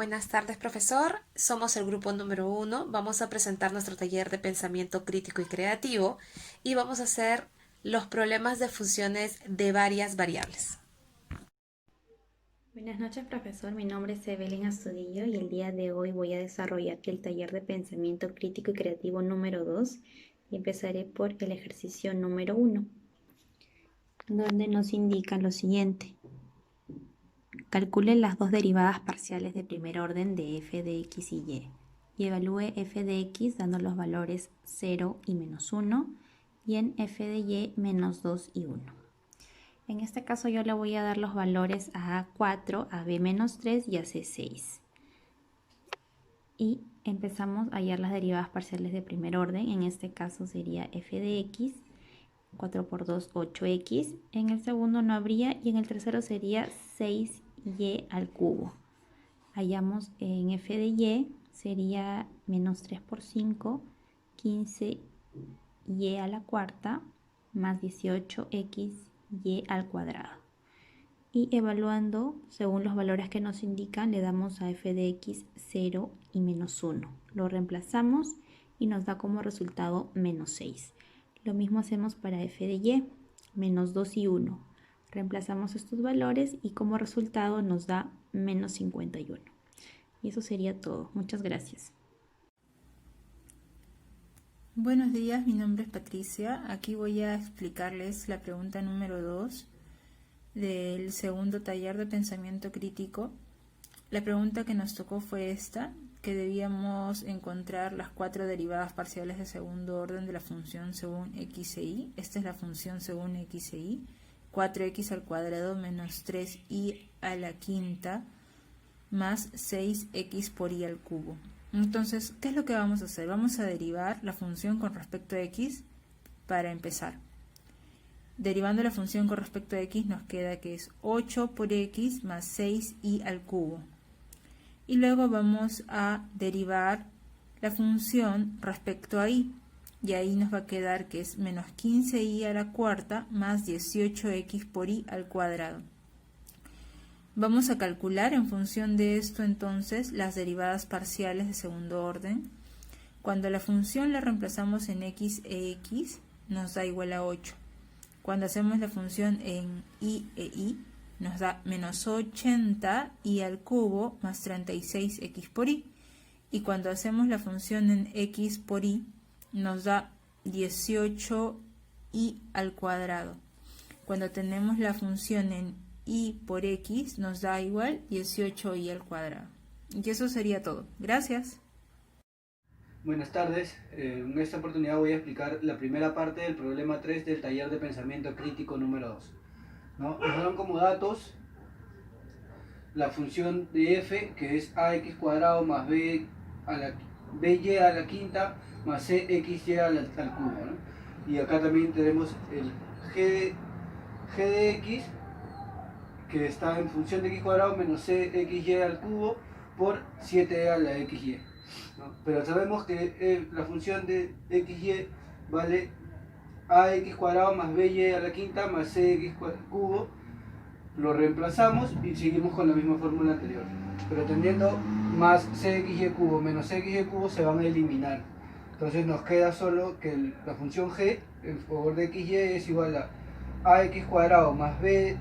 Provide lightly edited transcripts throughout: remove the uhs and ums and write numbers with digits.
Buenas tardes, profesor. Somos el grupo número 1. Vamos a presentar nuestro taller de pensamiento crítico y creativo y vamos a hacer los problemas de funciones de varias variables. Buenas noches, profesor. Mi nombre es Evelyn Astudillo y el día de hoy voy a desarrollar el taller de pensamiento crítico y creativo número 2 y empezaré por el ejercicio número 1, donde nos indica lo siguiente. Calcule las dos derivadas parciales de primer orden de f de x y evalúe f de x dando los valores 0 y menos 1 y en f de y menos 2 y 1. En este caso yo le voy a dar los valores a A4, a B-3 y a C6. Y empezamos a hallar las derivadas parciales de primer orden. En este caso sería f de x, 4 por 2, 8x. En el segundo no habría y en el tercero sería 6y al cubo. Hallamos en f de y, sería menos 3 por 5, 15y a la cuarta, más 18xy al cuadrado. Y evaluando, según los valores que nos indican, le damos a f de x 0 y menos 1. Lo reemplazamos y nos da como resultado menos 6. Lo mismo hacemos para f de y, menos 2 y 1. Reemplazamos estos valores y como resultado nos da menos 51. Y eso sería todo. Muchas gracias. Buenos días, mi nombre es Patricia. Aquí voy a explicarles la pregunta número 2 del segundo taller de pensamiento crítico. La pregunta que nos tocó fue esta, que debíamos encontrar las 4 derivadas parciales de segundo orden de la función según x e y. Esta es la función según x e y. 4x al cuadrado menos 3y a la quinta más 6x por y al cubo. Entonces, ¿qué es lo que vamos a hacer? Vamos a derivar la función con respecto a x para empezar. Derivando la función con respecto a x nos queda que es 8 por x más 6y al cubo. Y luego vamos a derivar la función respecto a y. Y ahí nos va a quedar que es menos 15y a la cuarta más 18x por y al cuadrado. Vamos a calcular en función de esto entonces las derivadas parciales de segundo orden. Cuando la función la reemplazamos en x e x nos da igual a 8. Cuando hacemos la función en y e y nos da menos 80 y al cubo más 36x por y. Y cuando hacemos la función en x por y nos da 18y al cuadrado. Cuando tenemos la función en y por x nos da igual 18y al cuadrado. Y eso sería todo. Gracias. Buenas tardes. En esta oportunidad voy a explicar la primera parte del problema 3 del taller de pensamiento crítico número 2. ¿No? Nos dan como datos la función de f, que es ax cuadrado más by a la quinta más cxy al cubo, ¿no? Y acá también tenemos el g de x, que está en función de x cuadrado menos cxy al cubo por 7 a la xy, ¿no? Pero sabemos que la función de xy vale ax cuadrado más by a la quinta más cx cubo. Lo reemplazamos y seguimos con la misma fórmula anterior, pero teniendo más cxy cubo menos cxy cubo se van a eliminar. Entonces nos queda solo que la función g en favor de xy es igual a ax cuadrado más by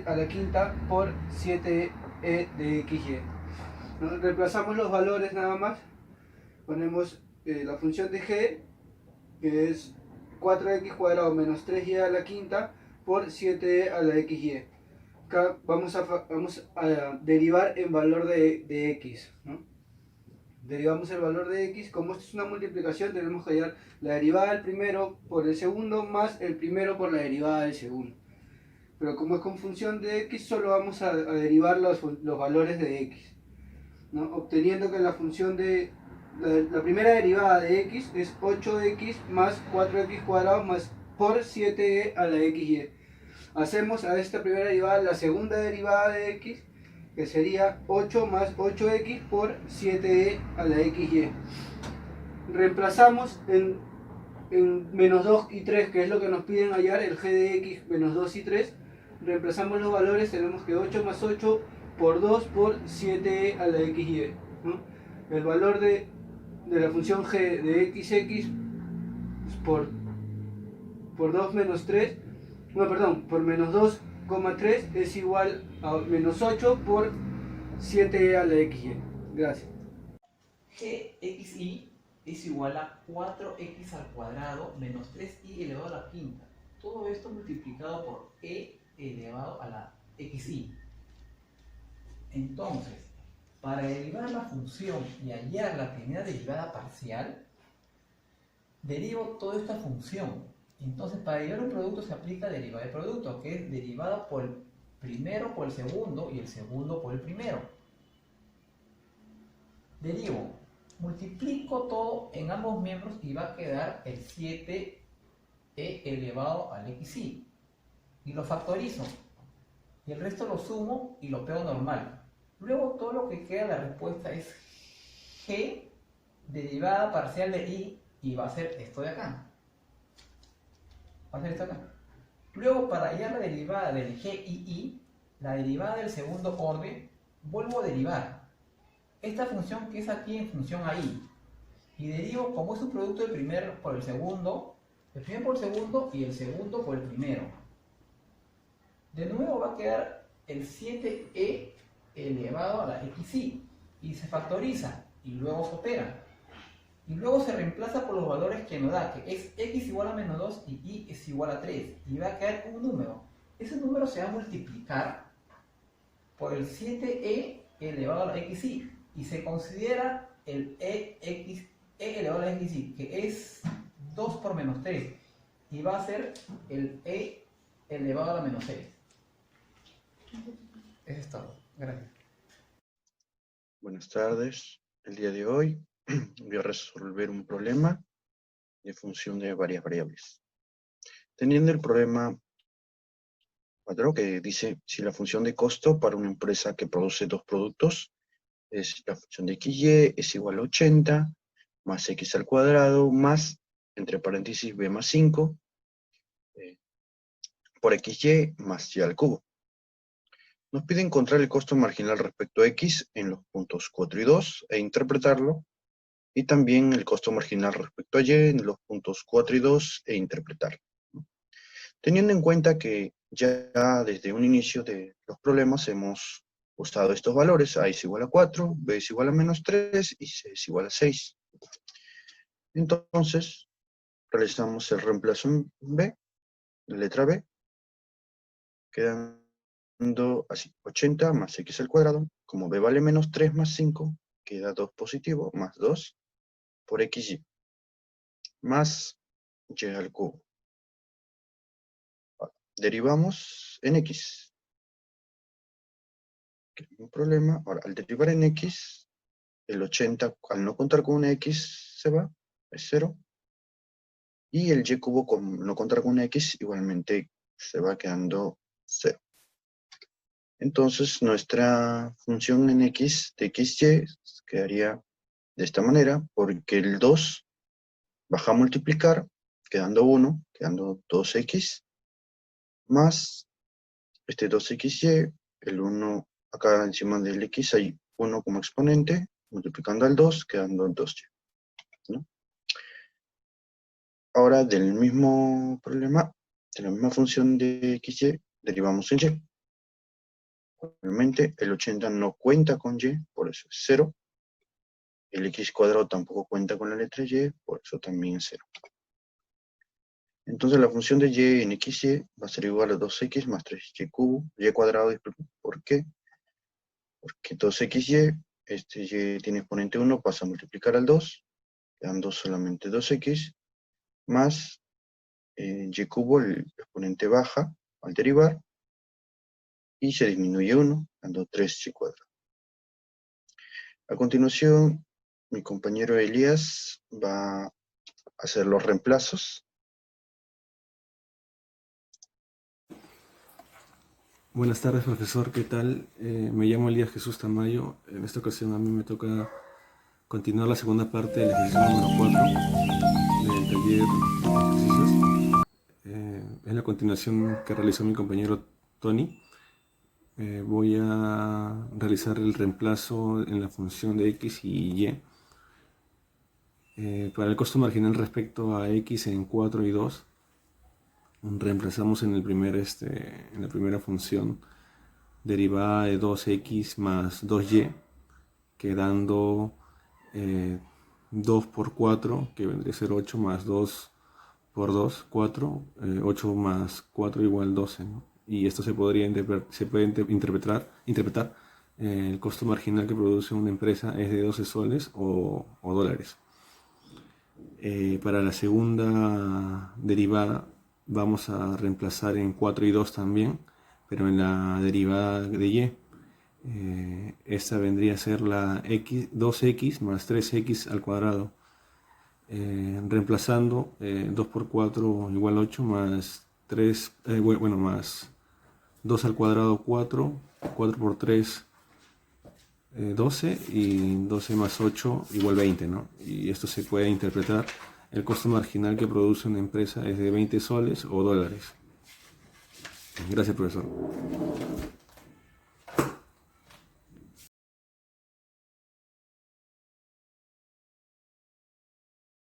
a la quinta por 7e de xy. Reemplazamos los valores nada más. Ponemos la función de g, que es 4x cuadrado menos 3y a la quinta por 7e a la xy. Acá vamos a derivar en valor de x, ¿no? Derivamos el valor de x. Como esto es una multiplicación, tenemos que hallar la derivada del primero por el segundo más el primero por la derivada del segundo. Pero como es con función de x, solo vamos a derivar los valores de x, ¿no? Obteniendo que la función de la primera derivada de x es 8x más 4x cuadrado más por 7e a la xy. Hacemos a esta primera derivada la segunda derivada de x, que sería 8 más 8x por 7e a la xy. Reemplazamos en menos 2 y 3, que es lo que nos piden hallar, el g de x menos 2 y 3. Reemplazamos los valores, tenemos que 8 más 8 por 2 por 7e a la xy, ¿no? El valor de la función g de xx por 2 menos 3, no, perdón, por menos 2,3 es igual a menos 8 por 7e a la xy. Gracias. Gxy es igual a 4x al cuadrado menos 3y elevado a la quinta. Todo esto multiplicado por e elevado a la xy. Entonces, para derivar la función y hallar la primera derivada parcial, derivo toda esta función. Entonces, para derivar un producto se aplica derivada de producto, que es derivada por el primero por el segundo y el segundo por el primero. Derivo, multiplico todo en ambos miembros y va a quedar el 7e elevado al xy. Y lo factorizo. Y el resto lo sumo y lo pego normal. Luego todo lo que queda, la respuesta es g derivada parcial de y va a ser esto de acá. Va a ser esto de acá. Luego, para hallar la derivada del g y y, la derivada del segundo orden, vuelvo a derivar esta función que es aquí en función a y. Y derivo como es un producto del primero por el segundo, el primero por el segundo y el segundo por el primero. De nuevo va a quedar el 7e elevado a la xy y se factoriza y luego se opera. Y luego se reemplaza por los valores que nos da, que es x igual a menos 2 y y es igual a 3. Y va a quedar un número. Ese número se va a multiplicar por el 7e elevado a la xy. Y se considera el e elevado a la xy, que es 2 por menos 3. Y va a ser el e elevado a la menos 6. Eso es todo. Gracias. Buenas tardes. El día de hoy voy a resolver un problema de función de varias variables. Teniendo el problema 4 que dice si la función de costo para una empresa que produce dos productos es la función de xy es igual a 80 más x al cuadrado más, entre paréntesis, b más 5 por xy más y al cubo. Nos pide encontrar el costo marginal respecto a x en los puntos 4 y 2 e interpretarlo, y también el costo marginal respecto a y en los puntos 4 y 2 e interpretarlo. Teniendo en cuenta que ya desde un inicio de los problemas hemos usado estos valores, a es igual a 4, b es igual a menos 3 y c es igual a 6. Entonces, realizamos el reemplazo en b, la letra b, quedando así, 80 más x al cuadrado, como b vale menos 3 más 5, queda 2 positivo, más 2 por xy, más y al cubo. Derivamos en x. Un problema. Ahora, al derivar en x, el 80, al no contar con una x, se va, es 0. Y el y cubo, con no contar con una x, igualmente se va quedando 0. Entonces, nuestra función en x de xy quedaría de esta manera, porque el 2 baja a multiplicar, quedando 1, quedando 2x, más este 2xy, el 1 acá encima del x hay 1 como exponente, multiplicando al 2, quedando 2y, ¿no? Ahora, del mismo problema, de la misma función de xy, derivamos en y. Obviamente, el 80 no cuenta con y, por eso es 0. El x cuadrado tampoco cuenta con la letra y, por eso también es 0. Entonces, la función de y en xy va a ser igual a 2x más 3y cubo, y cuadrado, disculpen. ¿Por qué? Porque 2xy, este y tiene exponente 1, pasa a multiplicar al 2, quedando solamente 2x, más y cubo, el exponente baja al derivar, y se disminuye 1, dando 3y cuadrado. A continuación, mi compañero Elías va a hacer los reemplazos. Buenas tardes, profesor, ¿qué tal? Me llamo Elías Jesús Tamayo. En esta ocasión a mí me toca continuar la segunda parte del ejercicio número 4 del taller de ejercicios. Es la continuación que realizó mi compañero Tony. voy a realizar el reemplazo en la función de x y y. Para el costo marginal respecto a x en 4 y 2, reemplazamos en la primera función derivada de 2x más 2y, quedando 2 por 4, que vendría a ser 8 más 2 por 2, 4, 8 más 4 igual 12, ¿no? Y esto se puede interpretar, el costo marginal que produce una empresa es de 12 soles o dólares. Para la segunda derivada vamos a reemplazar en 4 y 2 también, pero en la derivada de y. Esta vendría a ser la 2x más 3x al cuadrado. Reemplazando 2 por 4 igual 8 más 3, más 2 al cuadrado 4, 4 por 3 12 y 12 más 8 igual 20, ¿no? Y esto se puede interpretar, el costo marginal que produce una empresa es de 20 soles o dólares. Gracias, profesor.